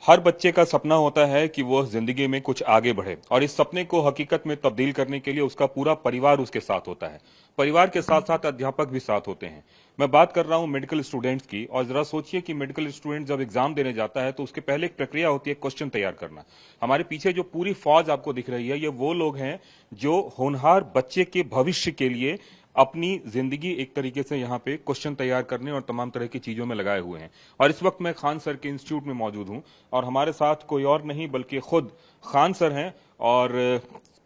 हर बच्चे का सपना होता है कि वह जिंदगी में कुछ आगे बढ़े और इस सपने को हकीकत में तब्दील करने के लिए उसका पूरा परिवार उसके साथ होता है। परिवार के साथ साथ अध्यापक भी साथ होते हैं। मैं बात कर रहा हूं मेडिकल स्टूडेंट्स की। और जरा सोचिए कि मेडिकल स्टूडेंट जब एग्जाम देने जाता है तो उसके पहले एक प्रक्रिया होती है क्वेश्चन तैयार करना। हमारे पीछे जो पूरी फौज आपको दिख रही है, ये वो लोग हैं जो होनहार बच्चे के भविष्य के लिए अपनी जिंदगी एक तरीके से यहाँ पे क्वेश्चन तैयार करने और तमाम तरह की चीजों में लगाए हुए हैं। और इस वक्त मैं खान सर के इंस्टीट्यूट में मौजूद हूं और हमारे साथ कोई और नहीं बल्कि खुद खान सर हैं। और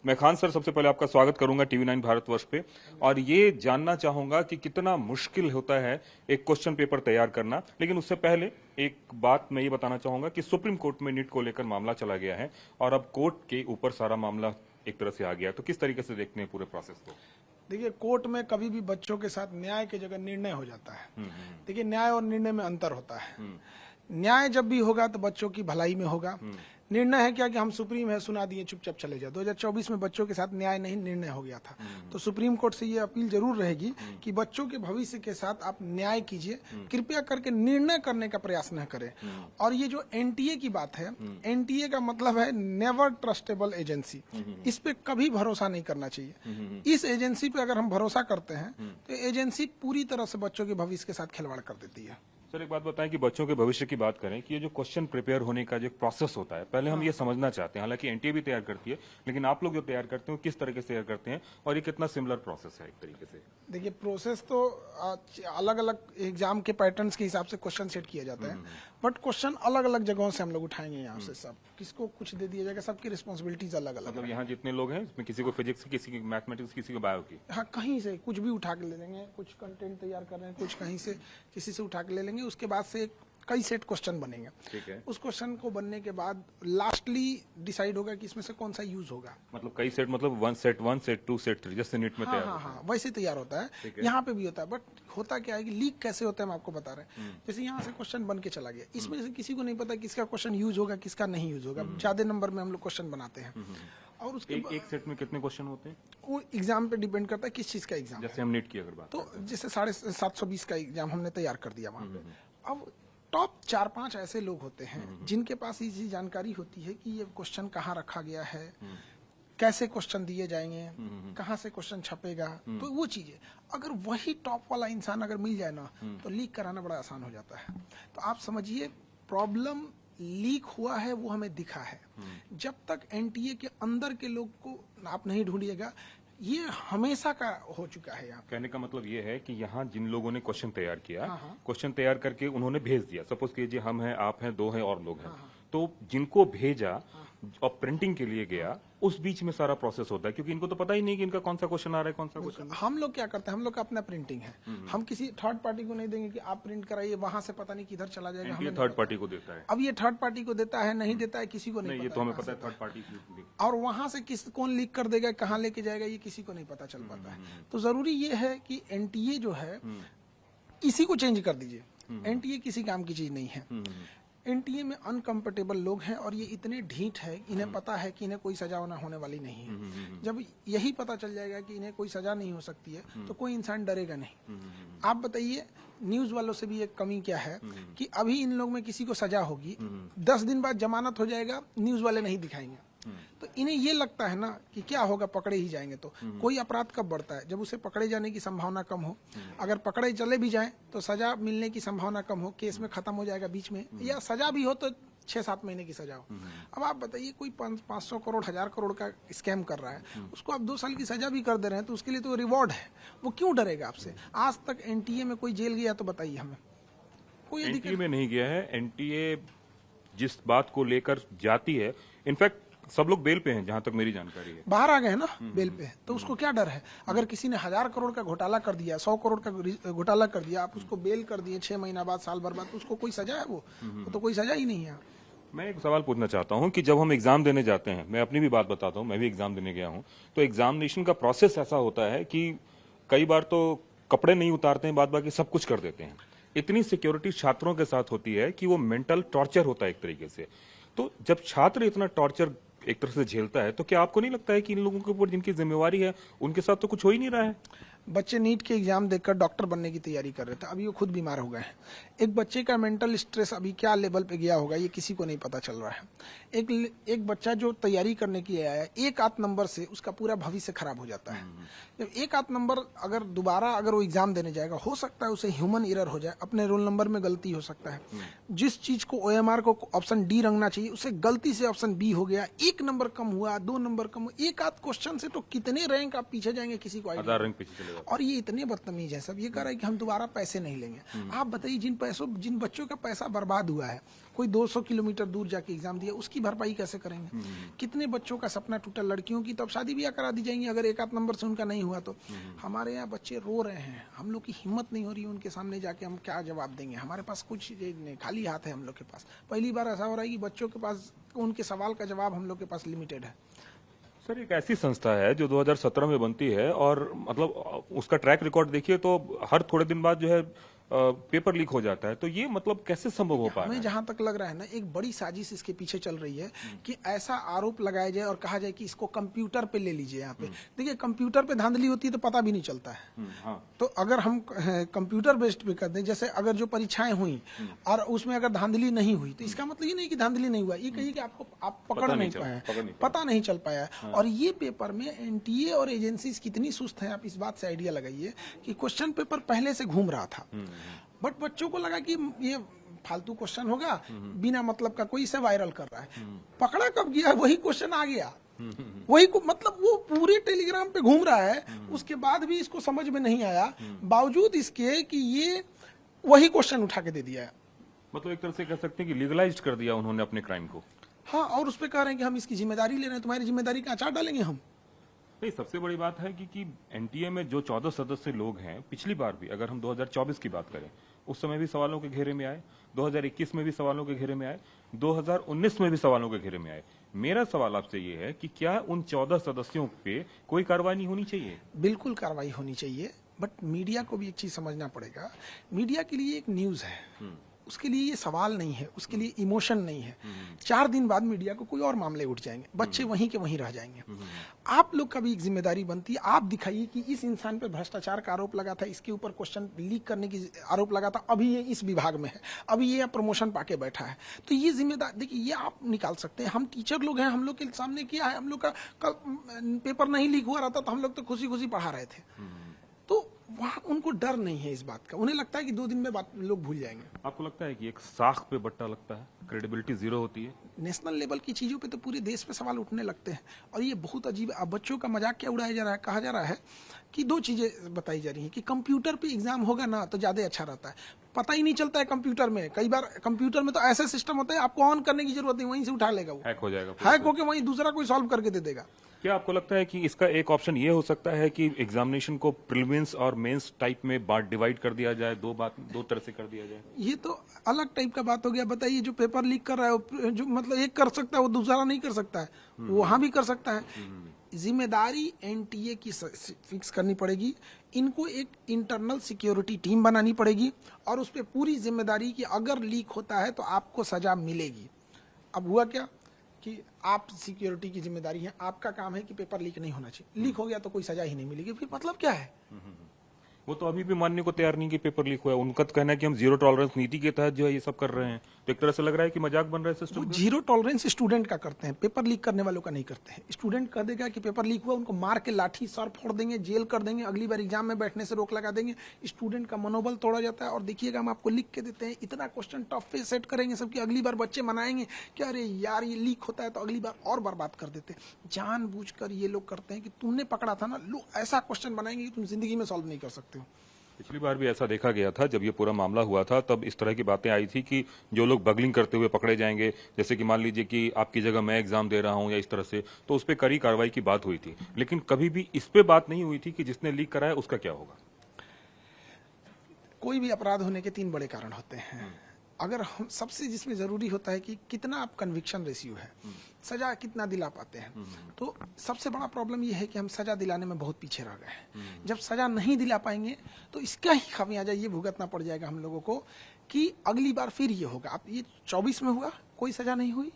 मैं खान सर सबसे पहले आपका स्वागत करूंगा टीवी 9 भारतवर्ष पे। और ये जानना चाहूंगा कि कितना मुश्किल होता है एक क्वेश्चन पेपर तैयार करना। लेकिन उससे पहले एक बात मैं ये बताना चाहूंगा कि सुप्रीम कोर्ट में नीट को लेकर मामला चला गया है और अब कोर्ट के ऊपर सारा मामला एक तरह से आ गया। तो किस तरीके से देखते हैं पूरे प्रोसेस को? देखिए, कोर्ट में कभी भी बच्चों के साथ न्याय की जगह निर्णय हो जाता है। देखिए, न्याय और निर्णय में अंतर होता है। न्याय जब भी होगा तो बच्चों की भलाई में होगा। निर्णय है क्या कि हम सुप्रीम है सुना दिए चुपचाप चले जाओ। 2024 में बच्चों के साथ न्याय नहीं निर्णय हो गया था। तो सुप्रीम कोर्ट से ये अपील जरूर रहेगी कि बच्चों के भविष्य के साथ आप न्याय कीजिए, कृपया करके निर्णय करने का प्रयास न करें। और ये जो एनटीए की बात है, एनटीए का मतलब है नेवर ट्रस्टेबल एजेंसी। इस पे कभी भरोसा नहीं करना चाहिए। इस एजेंसी पे अगर हम भरोसा करते हैं तो एजेंसी पूरी तरह से बच्चों के भविष्य के साथ खिलवाड़ कर देती है। सर, एक बात बताएं कि बच्चों के भविष्य की बात करें कि ये जो क्वेश्चन प्रिपेयर होने का जो प्रोसेस होता है, पहले हम ये समझना चाहते हैं। हालांकि एनटीए भी तैयार करती है, लेकिन आप लोग जो तैयार करते हो किस तरीके से तैयार करते हैं और ये कितना सिमिलर प्रोसेस है एक तरीके से? देखिए, प्रोसेस तो अलग अलग एग्जाम के पैटर्न्स के हिसाब से क्वेश्चन सेट किया जाता है, बट क्वेश्चन अलग अलग जगहों से हम लोग उठाएंगे। यहाँ से सब किसको कुछ दे दिया जाएगा, सबकी रिस्पॉन्सिबिलिटीज अलग अलग। मतलब यहाँ जितने लोग हैं इसमें किसी को फिजिक्स की, किसी की मैथमेटिक्स, किसी को बायो की, हाँ, कहीं से कुछ भी उठा के ले लेंगे। कुछ कंटेंट तैयार कर रहे हैं, कुछ कहीं से किसी से उठा के ले लेंगे। उसके बाद से कई सेट क्वेश्चन बनेंगे। ठीक है। उस क्वेश्चन को बनने के बाद लास्टली डिसाइड होगा कि इसमें से कौन सा यूज होगा। मतलब कई सेट, मतलब 1 सेट 1 सेट 2 सेट 3 जैसे नीट में हाँ तैयार हाँ होता है। हाँ, वैसे तैयार होता है। यहाँ पे भी होता है, बट होता क्या है कि लीक कैसे होता है हम आपको बता रहे हैं। जैसे यहाँ से क्वेश्चन बन के चला गया, इसमें से किसी को नहीं पता किसका क्वेश्चन यूज होगा किसका नहीं यूज होगा। ज्यादा नंबर में हम लोग क्वेश्चन बनाते हैं। और उसके एक सेट में कितने क्वेश्चन होते हैं? वो एग्जाम पे डिपेंड करता है किस चीज का एग्जाम। जैसे हम नीट की अगर बात तो जैसे 720 का एग्जाम हमने तैयार कर दिया वहां पे। अब टॉप 4-5 ऐसे लोग होते हैं जिनके पास ये जानकारी होती है कि ये क्वेश्चन कहाँ रखा गया है, कैसे क्वेश्चन दिए जाएंगे, कहाँ से क्वेश्चन छपेगा। तो वो चीजें अगर वही टॉप वाला इंसान अगर मिल जाए ना तो लीक कराना बड़ा आसान हो जाता है। तो आप समझिए, प्रॉब्लम लीक हुआ है वो हमें दिखा है। जब तक एनटीए के अंदर के लोग को आप नहीं ढूंढिएगा, ये हमेशा का हो चुका है। यहाँ कहने का मतलब ये है कि यहाँ जिन लोगों ने क्वेश्चन तैयार किया, हाँ। क्वेश्चन तैयार करके उन्होंने भेज दिया, सपोज कीजिए हम हैं, आप हैं, 2 हैं और लोग हैं। तो जिनको भेजा और प्रिंटिंग के लिए गया, उस बीच में सारा प्रोसेस होता है, क्योंकि इनको तो पता ही नहीं कि इनका कौन सा क्वेश्चन आ रहा है, कौन सा क्वेश्चन। हम लोग क्या करते हैं, हम लोग का अपना प्रिंटिंग है। हम किसी थर्ड पार्टी को नहीं देंगे कि आप प्रिंट कराइए, वहां से पता नहीं किधर चला जाएगा। ये थर्ड पार्टी को देता है। अब ये थर्ड पार्टी को देता है, नहीं देता है, किसी को नहीं ये पता तो हमें पता है थर्ड पार्टी की। और वहां से कौन लीक कर देगा, कहाँ लेके जाएगा, ये किसी को नहीं पता चल पाता है। तो जरूरी ये है कि एनटीए जो है इसी को चेंज कर दीजिए। एनटीए किसी काम की चीज नहीं है। एनटीए में अनकंफर्टेबल लोग हैं और ये इतने ढीठ है, इन्हें पता है कि इन्हें कोई सजा होने वाली नहीं है। जब यही पता चल जाएगा कि इन्हें कोई सजा नहीं हो सकती है तो कोई इंसान डरेगा नहीं। आप बताइए, न्यूज वालों से भी एक कमी क्या है कि अभी इन लोग में किसी को सजा होगी, 10 दिन बाद जमानत हो जाएगा, न्यूज वाले नहीं दिखाएंगे। तो इन्हें ये लगता है ना कि क्या होगा, पकड़े ही जाएंगे। तो कोई अपराध कब बढ़ता है, जब उसे पकड़े जाने की संभावना कम हो। अगर पकड़े चले भी जाएं तो सजा मिलने की संभावना कम हो, केस में खत्म हो जाएगा बीच में, या सजा भी हो तो 6-7 महीने की सजा हो। अब आप बताइए, कोई 500 करोड़ 1000 करोड़ का स्कैम कर रहा है, उसको आप 2 साल की सजा भी कर दे रहे हैं, तो उसके लिए तो रिवॉर्ड है। वो क्यों डरेगा आपसे? आज तक एनटीए में कोई जेल गया तो बताइए हमें? कोई एनटीए में नहीं गया है। एनटीए जिस बात को लेकर जाती है, इनफैक्ट सब लोग बेल पे हैं जहां तक मेरी जानकारी है। बाहर आ गए हैं ना बेल पे, तो उसको क्या डर है? अगर किसी ने 1000 करोड़ का घोटाला कर दिया, 100 करोड़ का घोटाला कर दिया, आप उसको बेल कर दिए 6 महीना बाद, साल भर बाद, तो उसको कोई सजा है? वो तो कोई सजा ही नहीं है। मैं एक सवाल पूछना चाहता हूं कि जब हम एग्जाम देने जाते हैं, मैं अपनी भी बात बताता हूं, मैं भी एग्जाम देने गया हूं, तो एग्जामिनेशन का प्रोसेस ऐसा होता है कि कई बार तो कपड़े नहीं उतारते हैं, बाद बाकी सब कुछ कर देते हैं। इतनी सिक्योरिटी छात्रों के साथ होती है कि वो मेंटल टॉर्चर होता है एक तरीके से। तो जब छात्र इतना टॉर्चर एक तरह से झेलता है, तो क्या आपको नहीं लगता है कि इन लोगों के ऊपर जिनकी जिम्मेवारी है उनके साथ तो कुछ हो ही नहीं रहा है? बच्चे नीट के एग्जाम देकर डॉक्टर बनने की तैयारी कर रहे थे, अभी वो खुद बीमार हो गए हैं। एक बच्चे का मेंटल स्ट्रेस अभी क्या लेवल पे गया होगा ये किसी को नहीं पता चल रहा है। एक बच्चा जो तैयारी करने के लिए आया है, एक आध नंबर से उसका पूरा भविष्य खराब हो जाता है। जब एक आध नंबर अगर दोबारा अगर वो एग्जाम देने जाएगा, हो सकता है उसे ह्यूमन एरर हो जाए, अपने रोल नंबर में गलती हो सकता है। जिस चीज को OMR को ऑप्शन डी रंगना चाहिए उसे गलती से ऑप्शन बी हो गया, 1 नंबर कम हुआ, 2 नंबर कम हुआ, एक आध क्वेश्चन से तो कितने रैंक आप पीछे जाएंगे किसी को आइडिया। आधार रंग पीछे चले जाते और ये इतने बदतमीज है सब, ये कह रहा है कि हम दोबारा पैसे नहीं लेंगे। आप बताइए जिन बच्चों का पैसा बर्बाद हुआ है, कोई 200 किलोमीटर दूर जाके एग्जाम दिया, उसकी भरपाई कैसे करेंगे? कितने बच्चों का सपना टूटा, लड़कियों की तो अब शादी ब्याह करा दी जाएंगी अगर एक आध नंबर से उनका नहीं हुआ तो। हमारे यहाँ बच्चे रो रहे हैं, हम लोग की हिम्मत नहीं हो रही है उनके सामने जाके हम क्या जवाब देंगे। हमारे पास कुछ नहीं, खाली हाथ है हम लोग के पास। पहली बार ऐसा हो रहा है कि बच्चों के पास उनके सवाल का जवाब हम लोग के पास लिमिटेड है। सर, एक ऐसी संस्था है जो 2017 में बनती है और मतलब उसका ट्रैक रिकॉर्ड देखिए तो हर थोड़े दिन बाद जो है पेपर लीक हो जाता है, तो ये मतलब कैसे संभव हो पा रहा हमें है? जहां तक लग रहा है ना, एक बड़ी साजिश इसके पीछे चल रही है कि ऐसा आरोप लगाया जाए और कहा जाए कि इसको कंप्यूटर पे ले लीजिए। यहाँ पे देखिए, कंप्यूटर पे धांधली होती है तो पता भी नहीं चलता है। हाँ। तो अगर हम कंप्यूटर बेस्ड पे कर दें, जैसे अगर जो परीक्षाएं हुई और उसमें अगर धांधली नहीं हुई तो इसका मतलब ये नहीं कि धांधली नहीं हुआ, ये कहिए कि आप पकड़ नहीं पाए, पता नहीं चल पाया। और ये पेपर में NTA और एजेंसीज कितनी सुस्त है, आप इस बात से आइडिया लगाइए कि क्वेश्चन पेपर पहले से घूम रहा था, बट बच्चों को लगा कि ये फालतू क्वेश्चन होगा, बिना मतलब का कोई इसे वायरल कर रहा है। पकड़ा कब गया, वही क्वेश्चन आ गया, वही को मतलब वो पूरे टेलीग्राम पे घूम रहा है, उसके बाद भी इसको समझ में नहीं आया, बावजूद इसके कि ये वही क्वेश्चन उठा के दे दिया है। मतलब एक तरह से कह सकते हैं कि लीगलाइज्ड कर दिया उन्होंने अपने क्राइम को। हाँ, और उस पे कह रहे हैं कि हम इसकी जिम्मेदारी ले रहे हैं, तुम्हारी जिम्मेदारी का अचार डालेंगे हम। नहीं, सबसे बड़ी बात है कि NTA में जो 14 सदस्य लोग हैं, पिछली बार भी अगर हम 2024 की बात करें, उस समय भी सवालों के घेरे में आए, 2021 में भी सवालों के घेरे में आए, 2019 में भी सवालों के घेरे में आए। मेरा सवाल आपसे ये है कि क्या उन 14 सदस्यों पे कोई कार्रवाई नहीं होनी चाहिए? बिल्कुल कार्रवाई होनी चाहिए, बट मीडिया को भी एक चीज समझना पड़ेगा। मीडिया के लिए एक न्यूज है, उसके लिए ये सवाल नहीं है, उसके लिए इमोशन नहीं है। 4 दिन बाद मीडिया को कोई और मामले उठ जाएंगे, बच्चे वहीं के वहीं रह जाएंगे। आप लोग का भी एक जिम्मेदारी बनती है, आप दिखाइए कि इस इंसान पर भ्रष्टाचार का आरोप लगा था, इसके ऊपर क्वेश्चन लीक करने की आरोप लगा था, अभी ये इस विभाग में है, अभी ये प्रमोशन पाके बैठा है। तो ये जिम्मेदारी देखिए, ये आप निकाल सकते हैं। हम टीचर लोग हैं, हम लोग के सामने किया है, हम लोग का कल पेपर नहीं लीक हुआ रहता तो हम लोग तो खुशी खुशी पढ़ा रहे थे। तो वहाँ उनको डर नहीं है इस बात का, उन्हें लगता है कि 2 दिन में बात लोग भूल जाएंगे। आपको लगता है कि एक साख पे बट्टा लगता है, क्रेडिबिलिटी जीरो होती है? नेशनल लेवल की चीजों पे तो पूरे देश पे सवाल उठने लगते हैं, और ये बहुत अजीब। अब बच्चों का मजाक क्या उड़ाया जा रहा है, कहा जा रहा है कि 2 चीजें बताई जा रही हैं कि कंप्यूटर पे एग्जाम होगा ना तो ज्यादा अच्छा रहता है। पता ही नहीं चलता है कंप्यूटर में, कई बार कंप्यूटर में तो ऐसा सिस्टम होता है आपको ऑन करने की जरूरत नहीं, वहीं से उठा लेगा, वो हैक हो जाएगा, हैक होकर वहीं दूसरा कोई सॉल्व करके दे देगा। क्या आपको लगता है कि इसका एक ऑप्शन ये हो सकता है कि एग्जामिनेशन को प्रीलिम्स और मेंस टाइप में डिवाइड कर दिया जाए, 2 तरह से कर दिया जाए? ये तो अलग टाइप का बात हो गया। बताइए, जो पेपर लीक कर रहा है, जो मतलब एक कर सकता है वो दूसरा नहीं कर सकता है, वहां भी कर सकता है। जिम्मेदारी NTA की फिक्स करनी पड़ेगी, इनको एक इंटरनल सिक्योरिटी टीम बनानी पड़ेगी और उस पर पूरी जिम्मेदारी कि अगर लीक होता है तो आपको सजा मिलेगी। अब हुआ क्या कि आप सिक्योरिटी की जिम्मेदारी है, आपका काम है कि पेपर लीक नहीं होना चाहिए, लीक हो गया तो कोई सजा ही नहीं मिलेगी, फिर मतलब क्या है? वो तो अभी भी मानने को तैयार नहीं कि पेपर लीक हुआ है। उनका तो कहना है कि हम जीरो टॉलरेंस नीति के तहत जो है ये सब कर रहे हैं, तो एक तरह से लग रहा है कि मजाक बन रहा है सिस्टम। जीरो टॉलरेंस स्टूडेंट का करते हैं, पेपर लीक करने वालों का नहीं करते हैं। स्टूडेंट कह देगा कि पेपर लीक हुआ, उनको मार के लाठी सर फोड़ देंगे, जेल कर देंगे, अगली बार एग्जाम में बैठने से रोक लगा देंगे। स्टूडेंट का मनोबल तोड़ा जाता है। और देखिएगा, हम आपको लिख के देते हैं, इतना क्वेश्चन टफ पे सेट करेंगे सबकी, अगली बार बच्चे मनाएंगे कि अरे यार ये लीक होता है, तो अगली बार और बर्बाद कर देते हैं। जानबूझकर ये लोग करते हैं कि तुमने पकड़ा था ना, लो ऐसा क्वेश्चन बनाएंगे कि तुम जिंदगी में सॉल्व नहीं कर सकते हो। पिछली बार भी ऐसा देखा गया था, जब ये पूरा मामला हुआ था तब इस तरह की बातें आई थी कि जो लोग बगलिंग करते हुए पकड़े जाएंगे, जैसे कि मान लीजिए कि आपकी जगह मैं एग्जाम दे रहा हूं या इस तरह से, तो उस पर कड़ी कार्रवाई की बात हुई थी। लेकिन कभी भी इस पे बात नहीं हुई थी कि जिसने लीक कराया उसका क्या होगा। कोई भी अपराध होने के 3 बड़े कारण होते हैं। अगर हम सबसे जिसमें जरूरी होता है कि कितना आप कन्विक्शन रेशियो है, सजा कितना दिला पाते हैं। तो सबसे बड़ा प्रॉब्लम ये है कि हम सजा दिलाने में बहुत पीछे रह गए हैं। जब सजा नहीं दिला पाएंगे तो इसका ही खामियाजा ये भुगतना पड़ जाएगा हम लोगों को कि अगली बार फिर ये होगा। अब ये 24 में हुआ, कोई सजा नहीं हुई,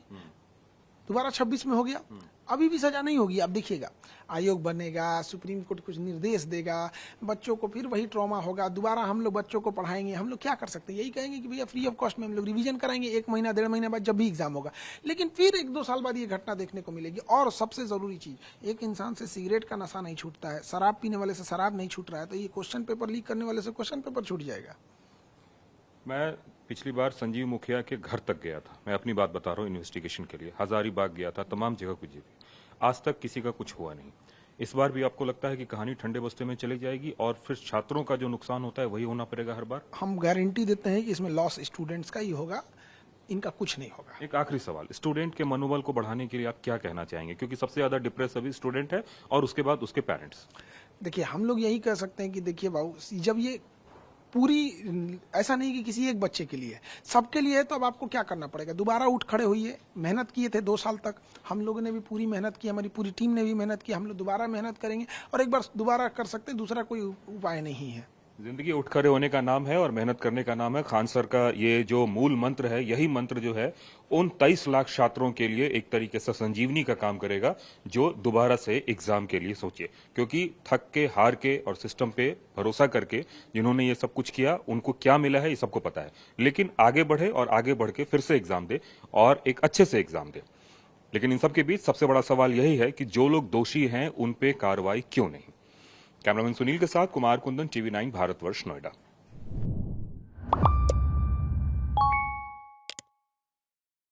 दोबारा 26 में हो गया, अभी भी सजा नहीं होगी। अब देखिएगा, आयोग बनेगा, सुप्रीम कोर्ट कुछ निर्देश देगा, बच्चों को फिर वही ट्रॉमा होगा, दोबारा हम लोग बच्चों को पढ़ाएंगे। हम लोग क्या कर सकते हैं? यही कहेंगे कि भैया फ्री ऑफ कॉस्ट में हम लोग रिवीजन कराएंगे 1 महीना 1.5 महीने बाद जब भी एग्जाम होगा। लेकिन फिर 1-2 साल बाद ये घटना देखने को मिलेगी। और सबसे जरूरी चीज, एक इंसान से सिगरेट का नशा नहीं छूटता है, शराब पीने वाले से शराब नहीं छूट रहा है, तो ये क्वेश्चन पेपर लीक करने वाले से क्वेश्चन पेपर छूट जाएगा। मैं पिछली बार संजीव मुखिया के घर तक गया था, मैं अपनी बात बता रहा हूँ, इन्वेस्टिगेशन के लिए हजारीबाग गया था, तमाम जगह गुजरी थी, आज तक किसी का कुछ हुआ नहीं। इस बार भी आपको लगता है कि कहानी ठंडे बस्ते में चली जाएगी और फिर छात्रों का जो नुकसान होता है वही होना पड़ेगा हर बार? हम गारंटी देते हैं कि इसमें लॉस स्टूडेंट्स का ही होगा, इनका कुछ नहीं होगा। एक आखिरी सवाल, स्टूडेंट के मनोबल को बढ़ाने के लिए आप क्या कहना चाहेंगे, क्योंकि सबसे ज्यादा डिप्रेस अभी स्टूडेंट है और उसके बाद उसके पेरेंट्स। देखिए, हम लोग यही कह सकते हैं कि देखिए बाबू, जब ये पूरी, ऐसा नहीं कि किसी एक बच्चे के लिए, सबके लिए है, तो अब आपको क्या करना पड़ेगा? दोबारा उठ खड़े होइए। मेहनत किए थे 2 साल तक, हम लोगों ने भी पूरी मेहनत की, हमारी पूरी टीम ने भी मेहनत की, हम लोग दोबारा मेहनत करेंगे और एक बार दोबारा कर सकते हैं, दूसरा कोई उपाय नहीं है। जिंदगी उठ खड़े होने का नाम है और मेहनत करने का नाम है। खान सर का ये जो मूल मंत्र है, यही मंत्र जो है उन 23 लाख छात्रों के लिए एक तरीके से संजीवनी का काम करेगा, जो दोबारा से एग्जाम के लिए सोचे। क्योंकि थक के, हार के और सिस्टम पे भरोसा करके जिन्होंने ये सब कुछ किया, उनको क्या मिला है ये सबको पता है। लेकिन आगे बढ़े और आगे बढ़ के फिर से एग्जाम दे और एक अच्छे से एग्जाम दे। लेकिन इन सब के बीच सबसे बड़ा सवाल यही है कि जो लोग दोषी हैं उन पे कार्रवाई क्यों नहीं। कैमरामैन सुनील के साथ कुमार कुंदन, टीवी 9 भारतवर्ष, नोएडा।